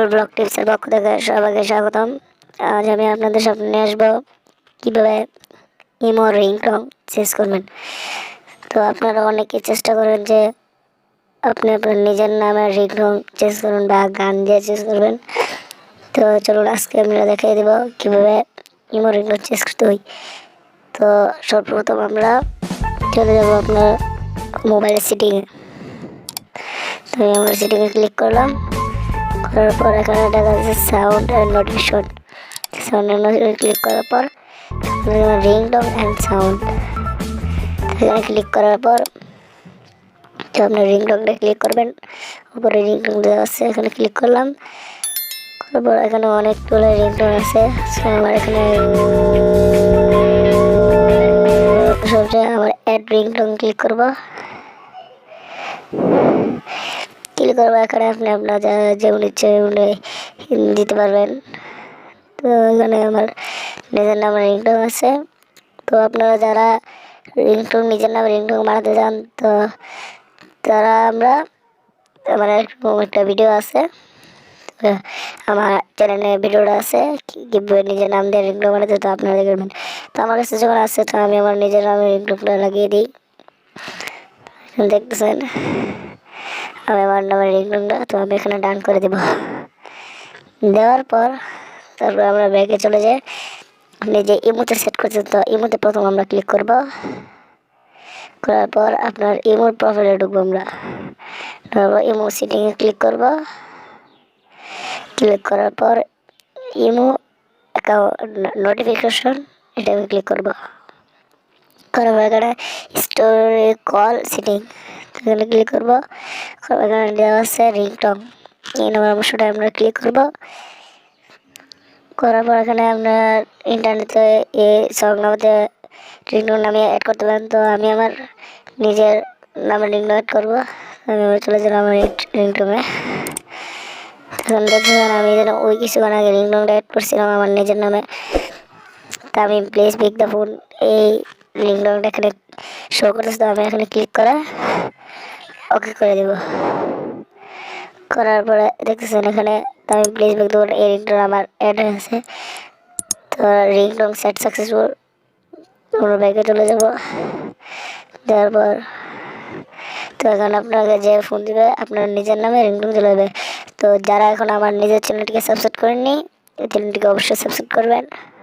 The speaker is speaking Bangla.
সকল ব্লগ টিপসের পক্ষ থেকে সবাইকে স্বাগতম। আজ আমি আপনাদের সামনে নিয়ে আসবো কীভাবে ইমো রিংটোন চেঞ্জ করবেন। তো আপনারা অনেকে চেষ্টা করেন যে আপনি আপনার নিজের নামে রিংটোন চেঞ্জ করবেন বা গান দিয়ে চেঞ্জ করবেন। তো চলুন আজকে আমরা দেখিয়ে দেবো কীভাবে ইমো রিংটোন চেঞ্জ করতে হয়। তো সর্বপ্রথম আমরা চলে যাবো আপনার মোবাইলের সেটিংয়ে। তো আমরা সেটিংয়ে ক্লিক করলাম, করার পর এখানে দেখা যাচ্ছে sound and notification. Sound and notification click করার পর রিংটোন অ্যান্ড সাউন্ড এখানে ক্লিক করার পর তো আপনি রিংটোনটা ক্লিক করবেন। উপরে রিংটোন দেওয়া আছে, এখানে ক্লিক করলাম, করার পর এখানে অনেকগুলো রিংটোন আছে। আমার এখানে সবচেয়ে আমার অ্যাড রিংটোন ক্লিক করবো। ক্লিক করবো, এখানে আপনি আপনার যেমন ইচ্ছে দিতে পারবেন। তো এখানে আমার নিজের নামে রিংটোন আছে। তো আপনারা যারা রিংটোন নিজের নামে রিংটোন বানাতে চান তো তারা আমার একটা ভিডিও আছে, আমার চ্যানেলে ভিডিওটা আছে কীভাবে নিজের নাম দিয়ে রিংটোন বানাতে। তো আপনারা দেখবেন। তো আমার কাছে যখন আছে তো আমি আমার নিজের নামে রিংটোনটা লাগিয়ে দিই। দেখতেছেন আমি আমার নামের রিংটোনটা, তো আমি এখানে ডান করে দেব। দেওয়ার পর তারপর আমরা ব্যাগে চলে যাই। আপনি যে ইমোতে সেট করছেন তো ইমোতে প্রথম আমরা ক্লিক করব। করার পর আপনার ইমোর প্রোফাইলে ঢুকবো আমরা। তারপর ইমো সেটিংয়ে ক্লিক করব। ক্লিক করার পর ইমো অ্যাকাউন্ট নোটিফিকেশন এটা আমি ক্লিক করব। করার পর এখানে স্টোরি কল সেটিং এখানে ক্লিক করব। এখানে দেওয়া আছে রিংটোন, এই নম্বর অংশটা আমরা ক্লিক করব। করার পর এখানে আপনার ইন্টারনেটে এই সং নামে রিংটোন নামে অ্যাড করতে পারেন। তো আমি আমার নিজের নামে রিংটোন অ্যাড করবো। আমি চলে যাবো আমার রিংটোনে। এখন দেখছেন আমি যেন ওই কিছুক্ষণ আগে রিংটোনটা অ্যাড করছিলাম আমার নিজের নামে। তা আমি প্লিজ পিক দ্য ফোন এই রিংটোনটা এখানে শো করতেছে। তো আমি এখানে ক্লিক করে ওকে করে দেব। করার পরে দেখতেছেন এখানে আমি প্লিজ পিক দ্য ফোন এই রিংটোন আমার অ্যাড হয়ে আছে। তো রিংটোন সেট সাকসেসফুল। আমরা ব্যাগে চলে যাব। দেওয়ার পর তো এখন আপনাকে যে ফোন দিবে আপনার নিজের নামে রিংটোন চলে যাবে। তো যারা এখন আমার নিজের চ্যানেলটিকে সাবস্ক্রাইব করেননি এই চ্যানেলটিকে অবশ্যই সাবস্ক্রাইব করবেন।